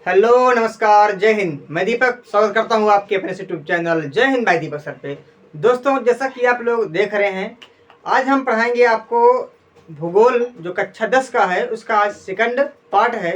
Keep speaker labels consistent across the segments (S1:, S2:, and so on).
S1: Hello नमस्कार जय हिंद। मैं दीपक स्वागत करता हूँ आपके अपने यूट्यूब चैनल जय हिंद बाय दीपक सर पे। दोस्तों, जैसा कि आप लोग देख रहे हैं, आज हम पढ़ाएंगे आपको भूगोल जो कक्षा 10 का है, उसका आज सेकंड पार्ट है।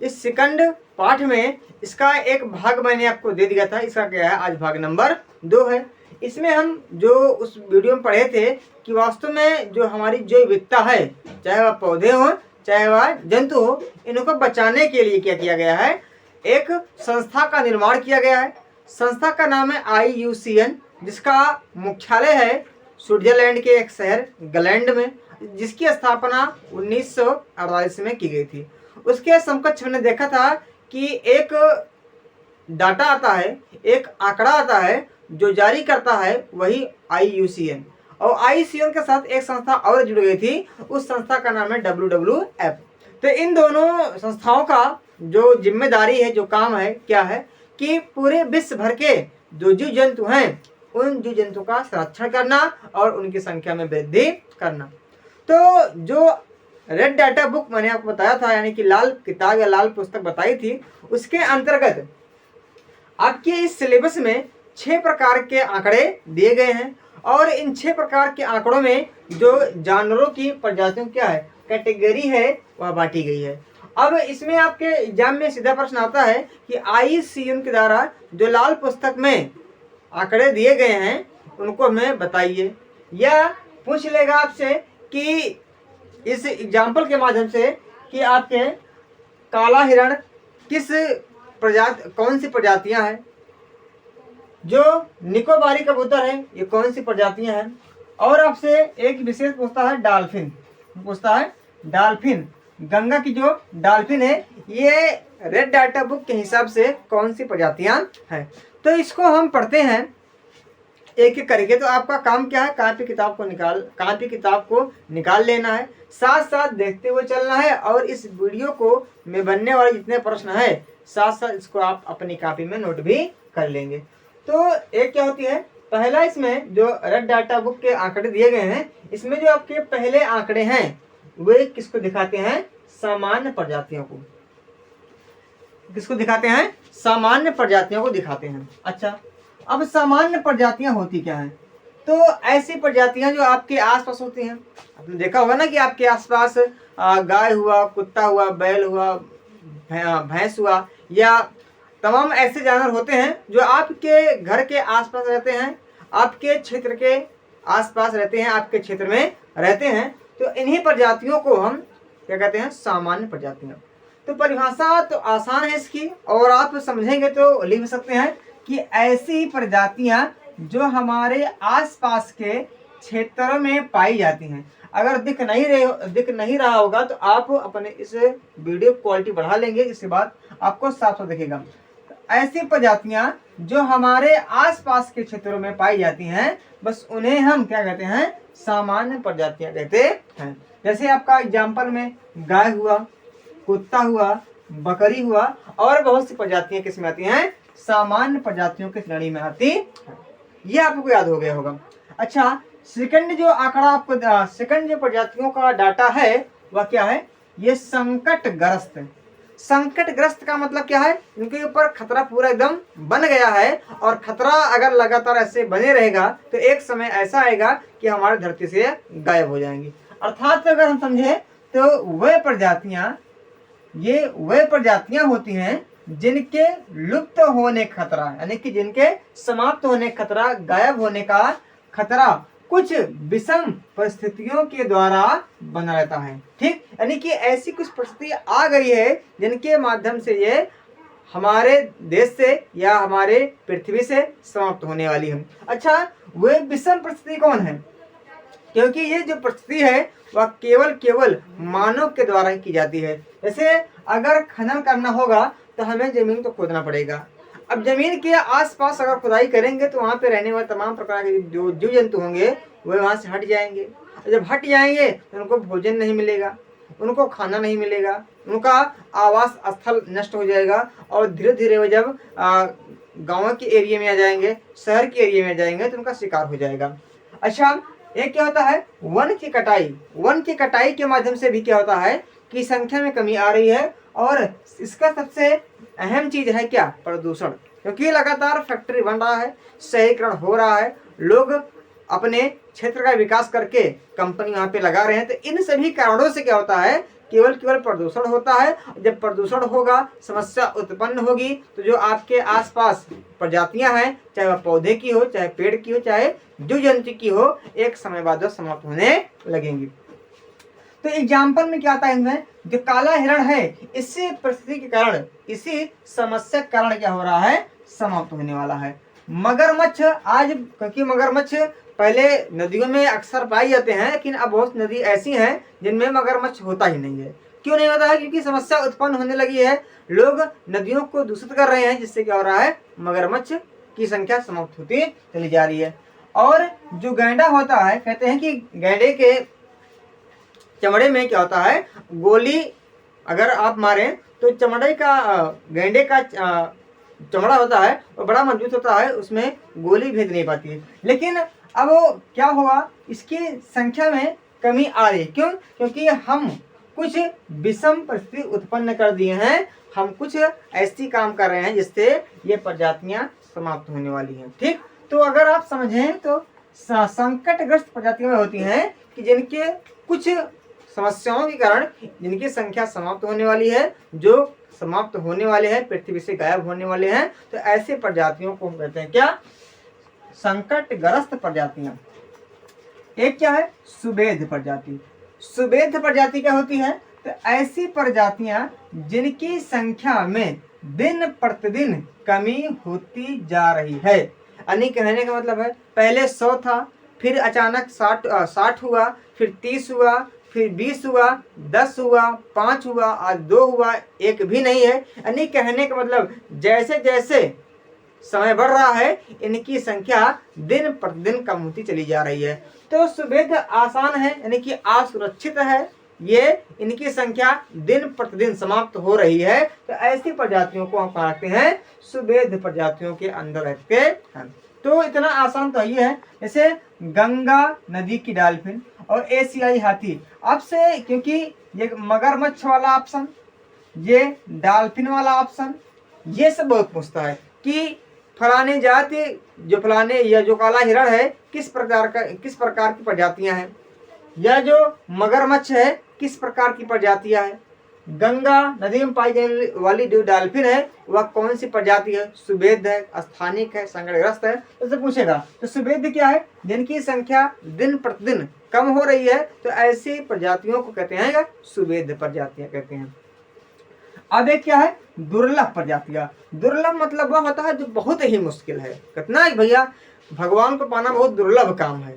S1: इस सेकंड पार्ट में इसका एक भाग मैंने आपको दे दिया था, इसका क्या है, आज भाग नंबर 2 है। इसमें हम जो उस वीडियो में पढ़े थे कि वास्तव में जो हमारी जैव विविधता है, चाहे वह पौधे हों चाहे वह जंतु हो, इनको बचाने के लिए क्या किया गया है, एक संस्था का निर्माण किया गया है। संस्था का नाम है IUCN, जिसका मुख्यालय है स्विट्जरलैंड के एक शहर ग्लैंड में, जिसकी स्थापना 1948 में की गई थी। उसके समकक्ष मैंने देखा था कि एक डाटा आता है, एक आंकड़ा आता है, जो जारी करता है वही IUCN, और IUCN के साथ एक संस्था और जुड़ गई थी, उस संस्था का नाम है WWF। तो इन दोनों संस्थाओं का जो जिम्मेदारी है, जो काम है, क्या है कि पूरे विश्व भर के जो जीव जंतु हैं, उन जीव जंतु का संरक्षण करना और उनकी संख्या में वृद्धि करना। तो जो रेड डाटा बुक मैंने आपको बताया था, यानी कि लाल किताब या लाल पुस्तक बताई थी, उसके अंतर्गत आपके इस सिलेबस में 6 प्रकार के आंकड़े दिए गए हैं, और इन 6 प्रकार के आंकड़ों में जो जानवरों की प्रजातियों क्या है, कैटेगरी है, वह बांटी गई है। अब इसमें आपके एग्जाम में सीधा प्रश्न आता है कि IUCN के द्वारा जो लाल पुस्तक में आंकड़े दिए गए हैं उनको हमें बताइए, या पूछ लेगा आपसे कि इस एग्जाम्पल के माध्यम से कि आपके काला हिरण किस प्रजाति, कौन सी प्रजातियां हैं, जो निकोबारी कबूतर है ये कौन सी प्रजातियां हैं, और आपसे एक विशेष पूछता है डॉल्फिन, गंगा की जो डॉल्फिन है ये रेड डाटा बुक के हिसाब से कौन सी प्रजातियां हैं। तो इसको हम पढ़ते हैं एक एक करके। तो आपका काम क्या है, कापी किताब को निकाल लेना है, साथ साथ देखते हुए चलना है, और इस वीडियो को में बनने वाले जितने प्रश्न है साथ साथ इसको आप अपनी कॉपी में नोट भी कर लेंगे। तो एक क्या होती है, पहला इसमें जो रेड डाटा बुक के आंकड़े दिए गए हैं, इसमें जो आपके पहले आंकड़े हैं वे किसको दिखाते हैं, सामान्य प्रजातियों को। किसको दिखाते हैं, सामान्य प्रजातियों को दिखाते हैं। अच्छा, अब सामान्य प्रजातियां होती क्या हैं, तो ऐसी प्रजातियां जो आपके आसपास होती हैं। आपने देखा होगा ना कि आपके आसपास गाय हुआ, कुत्ता हुआ, बैल हुआ, भैंस हुआ, या तमाम ऐसे जानवर होते हैं जो आपके घर के आसपास रहते हैं, आपके क्षेत्र के आसपास रहते हैं, आपके क्षेत्र में रहते हैं। तो इन्हीं प्रजातियों को हम क्या कहते हैं, सामान्य प्रजातियां। तो परिभाषा तो आसान है इसकी, और आप समझेंगे तो लिख सकते हैं कि ऐसी प्रजातियां जो हमारे आसपास के क्षेत्रों में पाई जाती हैं। अगर दिख नहीं रहा होगा तो आप अपने इस वीडियो क्वालिटी बढ़ा लेंगे, इसके बाद आपको साफ साफ दिखेगा। ऐसी प्रजातियां जो हमारे आसपास के क्षेत्रों में पाई जाती हैं, बस उन्हें हम क्या कहते हैं, सामान्य प्रजातियां कहते हैं। जैसे आपका एग्जाम्पल में गाय हुआ, कुत्ता हुआ, बकरी हुआ, और बहुत सी प्रजातियां किसमें आती हैं, सामान्य प्रजातियों की श्रेणी में आती है। ये आपको याद हो गया होगा। अच्छा, सेकंड जो आंकड़ा आपको, सेकंड जो प्रजातियों का डाटा है वह क्या है, ये संकटग्रस्त। संकटग्रस्त का मतलब क्या है, इनके ऊपर खतरा पूरा एकदम बन गया है, और खतरा अगर लगातार ऐसे बने रहेगा तो एक समय ऐसा आएगा कि हमारी धरती से गायब हो जाएंगी। अर्थात अगर हम समझे तो वह प्रजातियां होती हैं जिनके लुप्त होने का खतरा, यानी कि जिनके समाप्त होने का खतरा, गायब होने का खतरा कुछ विषम परिस्थितियों के द्वारा बना रहता है। ठीक, यानी कि ऐसी कुछ परिस्थिति आ गई है जिनके माध्यम से ये हमारे देश से या हमारे पृथ्वी से समाप्त होने वाली है। अच्छा, वे विषम परिस्थिति कौन है, क्योंकि ये जो परिस्थिति है वह केवल मानव के द्वारा ही की जाती है। जैसे अगर खनन करना होगा तो हमें जमीन को खोदना पड़ेगा। अब जमीन के आसपास अगर खुदाई करेंगे तो वहाँ पे रहने वाले तमाम प्रकार के जो जीव जंतु होंगे वे वहाँ से हट जाएंगे। जब हट जाएंगे तो उनको भोजन नहीं मिलेगा, उनको खाना नहीं मिलेगा, उनका आवास स्थल नष्ट हो जाएगा, और धीरे धीरे वो जब गाँव के एरिया में आ जाएंगे, शहर के एरिया में आ जाएंगे तो उनका शिकार हो जाएगा। अच्छा, एक क्या होता है, वन की कटाई के माध्यम से भी क्या होता है कि संख्या में कमी आ रही है, और इसका सबसे अहम चीज है क्या? प्रदूषण। क्योंकि लगातार फैक्ट्री बन रहा है, शहरीकरण हो रहा है, लोग अपने क्षेत्र का विकास करके कंपनी वहां पे लगा रहे हैं। तो इन सभी कारणों से क्या होता है? केवल प्रदूषण होता है। जब प्रदूषण होगा, समस्या उत्पन्न होगी, तो जो आपके आसपास प्रजातियां हैं, चाहे वह पौधे की हो, चाहे पेड़ की हो, चाहे जीव जंतु की हो, एक समय बाद वह समाप्त होने लगेंगी। तो एग्जाम्पल में क्या आता है इनमें? जो काला हिरण है, इसी परिस्थिति के कारण, इसी समस्या के कारण क्या हो रहा है? समाप्त होने वाला है। मगरमच्छ आज, क्योंकि मगरमच्छ पहले नदियों में अक्सर पाए जाते हैं, लेकिन अब बहुत नदी ऐसी हैं जिनमें मगरमच्छ होता ही नहीं है। क्यों नहीं होता है? क्योंकि समस्या उत्पन्न होने लगी है, लोग नदियों को दूषित कर रहे हैं, जिससे क्या हो रहा है? मगरमच्छ की संख्या समाप्त होती चली जा रही है। और जो गैंडा होता है, कहते हैं कि गैंडे के चमड़े में क्या होता है? गोली अगर आप मारें तो चमड़े का, गैंडे का चमड़ा होता है वो बड़ा मजबूत होता है, उसमें गोली भेद नहीं पाती है। लेकिन अब क्या हुआ? इसकी संख्या में कमी आ रही है। क्यों? क्योंकि हम कुछ विषम परिस्थिति उत्पन्न कर दिए हैं, हम कुछ ऐसी काम कर रहे हैं जिससे ये प्रजातियां समाप्त होने वाली हैं। ठीक, तो अगर आप समझें तो संकटग्रस्त प्रजातियां होती हैं कि जिनके कुछ समस्याओं के कारण जिनकी संख्या समाप्त होने वाली है, जो समाप्त होने वाले हैं, पृथ्वी से गायब होने वाले हैं। तो ऐसे प्रजातियों को हम कहते हैं क्या? संकटग्रस्त प्रजातियां। एक क्या है? सुबेध प्रजाति। सुबेध प्रजाति क्या होती है? तो ऐसी प्रजातियां जिनकी संख्या में दिन प्रतिदिन कमी होती जा रही है। यानी कहने का मतलब है, पहले 100 था, फिर अचानक 60 हुआ, फिर 30 हुआ, फिर 20 हुआ, 10 हुआ, 5 हुआ, आज 2 हुआ, 1 भी नहीं है। यानी कहने का मतलब जैसे जैसे समय बढ़ रहा है, इनकी संख्या दिन प्रतिदिन कम होती चली जा रही है। तो सुबेध आसान है, यानी कि असुरक्षित है, ये इनकी संख्या दिन प्रतिदिन समाप्त हो रही है। तो ऐसी प्रजातियों को हम कहते हैं सुबेध प्रजातियों के अंदर रहते हैं। तो इतना आसान तो ये है, जैसे गंगा नदी की डॉल्फिन और एशियाई हाथी। अब से क्योंकि ये मगरमच्छ वाला ऑप्शन, ये डॉल्फिन वाला ऑप्शन, ये सब बहुत पूछता है कि फलाने जाति, जो फलाने या जो काला हिरण है, किस प्रकार की प्रजातियां हैं, या जो मगरमच्छ है किस प्रकार की प्रजातियां हैं, गंगा नदी में पाई जाने वाली जो डॉल्फिन है वह कौन सी प्रजाति है, सुबेध है, स्थानिक है, संकटग्रस्त है, तो पूछेगा। तो सुबेध क्या है? जिनकी संख्या दिन प्रतिदिन कम हो रही है, तो ऐसी प्रजातियों को कहते हैं सुबेध प्रजातियां कहते हैं। अब एक क्या है? दुर्लभ प्रजातियां। दुर्लभ मतलब वह होता है जो बहुत ही मुश्किल है। कितना है भैया? भगवान को पाना बहुत दुर्लभ काम है,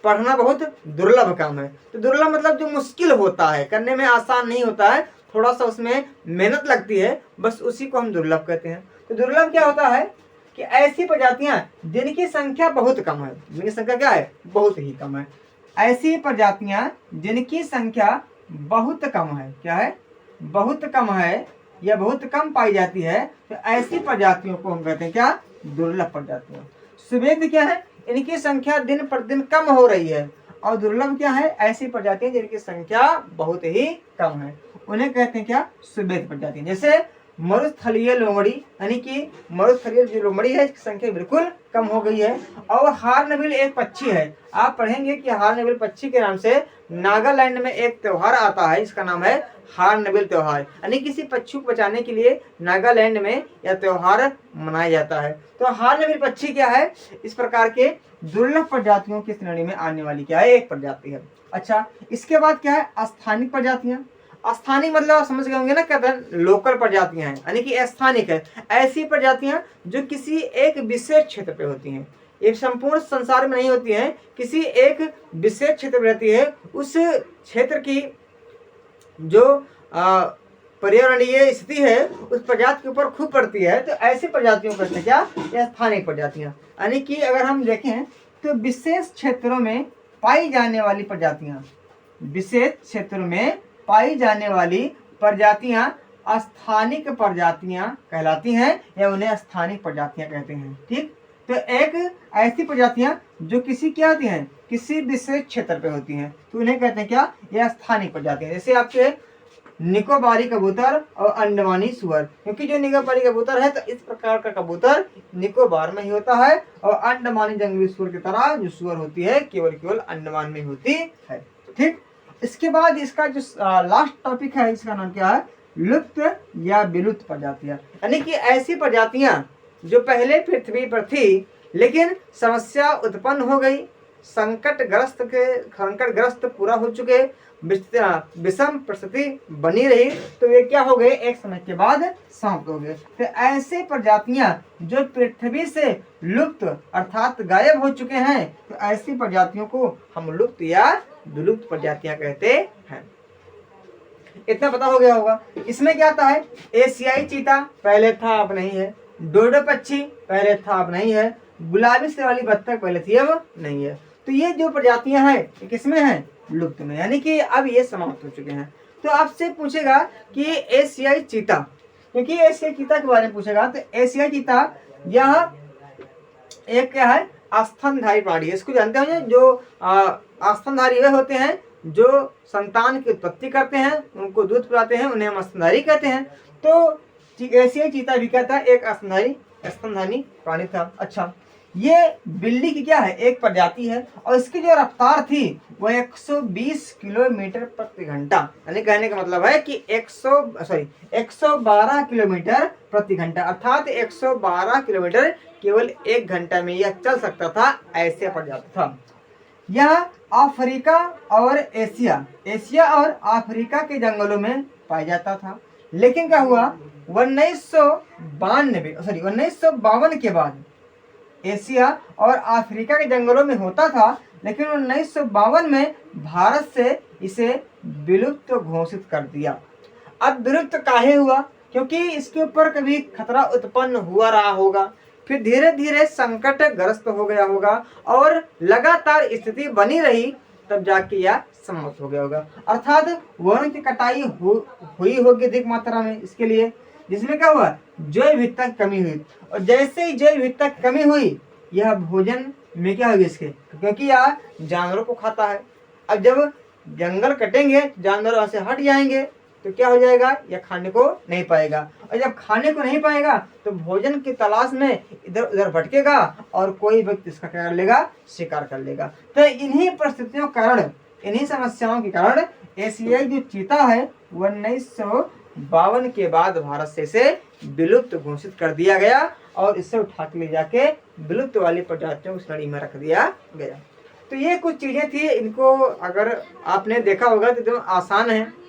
S1: पढ़ना बहुत दुर्लभ काम है। तो दुर्लभ मतलब जो मुश्किल होता है, करने में आसान नहीं होता है, थोड़ा सा उसमें मेहनत लगती है, बस उसी को हम दुर्लभ कहते हैं। तो दुर्लभ क्या होता है कि ऐसी प्रजातियां जिनकी संख्या बहुत कम है। जिनकी संख्या क्या है? बहुत ही कम है। ऐसी प्रजातियां जिनकी संख्या बहुत कम है, क्या है? बहुत कम है या बहुत कम पाई जाती है, तो ऐसी प्रजातियों को हम कहते हैं क्या? दुर्लभ प्रजातियां। सुबेध क्या है? इनकी संख्या दिन प्रतिदिन कम हो रही है। और दुर्लभ क्या है? ऐसी प्रजातियां जिनकी संख्या बहुत ही कम है, उन्हें कहते हैं क्या? सुबेध प्रजातियां। जैसे मरुस्थलीय लोमड़ी, यानी कि मरुस्थलीय जो लोमड़ी है इसकी संख्या बिल्कुल कम हो गई है। और हार्नबिल एक पक्षी है, आप पढ़ेंगे कि हार्नबिल पक्षी के नाम से नागालैंड में एक त्योहार आता है, इसका नाम है हार्नबिल त्योहार। यानी किसी पक्षी को बचाने के लिए नागालैंड में यह त्योहार मनाया जाता है। तो हार्नबिल पक्षी क्या है? इस प्रकार के दुर्लभ प्रजातियों की श्रेणी में आने वाली क्या है? एक प्रजाति है। अच्छा, इसके बाद क्या है? स्थानिक प्रजातियां। स्थानिक मतलब आप समझ गए होंगे ना, कहते हैं लोकल प्रजातियां हैं, यानी कि स्थानिक है। ऐसी प्रजातियां जो किसी एक विशेष क्षेत्र पे होती हैं, एक संपूर्ण संसार में नहीं होती हैं, किसी एक विशेष क्षेत्र में रहती है। उस क्षेत्र की जो पर्यावरणीय स्थिति है उस प्रजाति के ऊपर खूब पड़ती है। तो ऐसी प्रजातियों को कहते हैं क्या? ये स्थानिक प्रजातियां। यानी कि अगर हम देखें तो विशेष क्षेत्रों में पाई जाने वाली प्रजातियां, विशेष क्षेत्रों में पाई जाने वाली प्रजातियां स्थानिक प्रजातियां कहलाती हैं, या उन्हें स्थानिक प्रजातियां कहते हैं। ठीक, तो एक ऐसी प्रजातियां जो किसी क्या होती हैं? किसी विशेष क्षेत्र पे होती हैं, तो उन्हें कहते हैं क्या? यह स्थानिक प्रजातियां। जैसे आपके निकोबारी कबूतर और अंडमानी सुअर। क्योंकि जो निकोबारी कबूतर है तो इस प्रकार का कबूतर निकोबार में ही होता है, और अंडमानी जंगली सुअर की तरह जो सुअर होती है केवल अंडमान में होती है। ठीक, इसके बाद इसका जो लास्ट टॉपिक है, इसका नाम क्या है, लुप्त या विलुप्त प्रजातियां। यानी कि ऐसी प्रजातियां जो पहले पृथ्वी पर थी लेकिन समस्या उत्पन्न हो गई, संकटग्रस्त पूरा हो चुके, विषम परिस्थिति बनी रही, तो वे क्या हो गए, एक समय के बाद समाप्त हो गए। तो ऐसे प्रजातियां जो पृथ्वी से लुप्त अर्थात गायब हो चुके हैं, तो ऐसी प्रजातियों को हम लुप्त या विलुप्त प्रजातियां कहते हैं। इतना पता हो गया होगा। इसमें क्या आता है, एशियाई चीता पहले था अब नहीं है, डोडो पक्षी पहले था अब नहीं है, गुलाबी सिर वाली बत्तख पहले थी अब नहीं है। तो ये जो प्रजातियां हैं ये किसमें हैं, लुप्त में, यानी कि अब ये समाप्त हो चुके हैं। तो आपसे पूछेगा कि एशियाई चीता, क्योंकि एशियाई चीता के बारे में पूछेगा, तो एशियाई चीता यह एक क्या है, स्तनधारी प्राणी है। इसको जानते हैं, जो स्तनधारी वे होते हैं जो संतान की उत्पत्ति करते हैं, उनको दूध पिलाते हैं, उन्हें हम स्तनधारी कहते हैं। तो एशियाई चीता भी कहता है एक स्तनधारी प्राणी था। अच्छा, ये बिल्ली की क्या है, एक प्रजाति है, और इसकी जो रफ्तार थी वो 120 किलोमीटर प्रति घंटा, यानी कहने का मतलब है कि 112 किलोमीटर प्रति घंटा, अर्थात 112 किलोमीटर केवल 1 घंटा में यह चल सकता था, ऐसे प्रजाति था। यह अफ्रीका और एशिया और अफ्रीका के जंगलों में पाया जाता था। लेकिन क्या हुआ, 1952 के बाद एशिया और अफ्रीका के जंगलों में होता था, लेकिन 1952 में भारत से इसे विलुप्त घोषित कर दिया। अब विलुप्त काहे हुआ, क्योंकि इसके ऊपर कभी खतरा उत्पन्न हुआ रहा होगा, फिर धीरे धीरे संकटग्रस्त हो गया होगा, और लगातार स्थिति बनी रही, तब जाके यह समाप्त हो गया होगा। अर्थात वन की कटाई हुई होगी अधिक मात्रा में इसके लिए, जिसमें क्या हुआ, जैव विविधता की कमी हुई, और जैसे ही जैव विविधता की कमी हुई, यह भोजन में क्या होगी इसके, क्योंकि यह जानवरों को खाता है। अब जब जंगल कटेंगे, जानवर वहां से हट जाएंगे, तो क्या हो जाएगा, यह खाने को नहीं पाएगा, और जब खाने को नहीं पाएगा तो भोजन की तलाश में इधर उधर भटकेगा, और कोई व्यक्ति इसका क्या कर लेगा, शिकार कर लेगा। तो इन्हीं परिस्थितियों के कारण, इन्हीं समस्याओं के कारण एशियाई जो चीता है 1952 के बाद भारत से इसे विलुप्त घोषित कर दिया गया, और इसे उठा के ले जाके विलुप्त वाली प्रजातियों की श्रेणी में रख दिया गया। तो ये कुछ चीजें थी, इनको अगर आपने देखा होगा तो एकदम आसान है।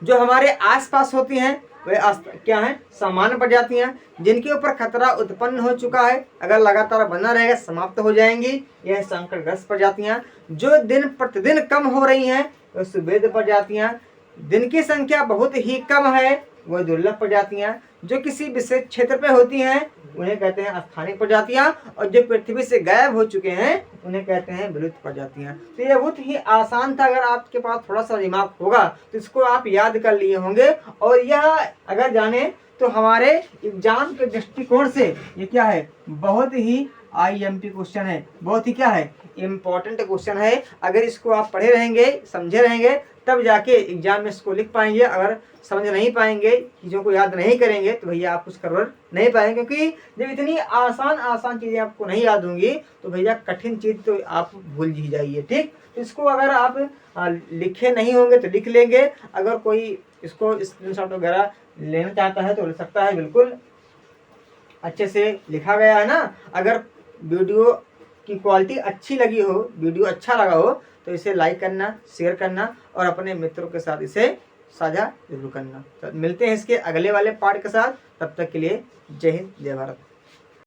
S1: जो हमारे आसपास होती हैं वे क्या हैं, सामान्य प्रजातियां, जिनके ऊपर खतरा उत्पन्न हो चुका है, अगर लगातार बना रहेगा समाप्त हो जाएंगी। यह संकटग्रस्त प्रजातियां जो दिन प्रतिदिन कम हो रही हैं, वो सुभेद प्रजातियां, जिनकी संख्या बहुत ही कम है वो दुर्लभ प्रजातियां, जो किसी विशेष क्षेत्र पे होती हैं उन्हें कहते हैं स्थानिक प्रजातियां, और जो पृथ्वी से गायब हो चुके हैं उन्हें कहते हैं विलुप्त प्रजातियां। तो ये बहुत ही आसान था, अगर आपके पास थोड़ा सा दिमाग होगा तो इसको आप याद कर लिए होंगे। और यह अगर जाने तो हमारे एग्जाम के दृष्टिकोण से ये क्या है, बहुत ही IMP क्वेश्चन है, बहुत ही क्या है, इम्पोर्टेंट क्वेश्चन है। अगर इसको आप पढ़े रहेंगे, समझे रहेंगे, तब जाके एग्जाम में इसको लिख पाएंगे। अगर समझ नहीं पाएंगे, चीज़ों को याद नहीं करेंगे, तो भैया आप कुछ कर नहीं पाएंगे, क्योंकि जब इतनी आसान चीज़ें आपको नहीं याद होंगी तो भैया कठिन चीज़ तो आप भूल ही जाइए। ठीक, तो इसको अगर आप लिखे नहीं होंगे तो लिख लेंगे। अगर कोई इसको स्क्रीनशॉट वगैरह लेना चाहता है तो ले सकता है, बिल्कुल अच्छे से लिखा गया है ना। अगर वीडियो की क्वालिटी अच्छी लगी हो, वीडियो अच्छा लगा हो, तो इसे लाइक करना, शेयर करना, और अपने मित्रों के साथ इसे साझा जरूर करना। तो मिलते हैं इसके अगले वाले पार्ट के साथ, तब तक के लिए जय हिंद, जय भारत।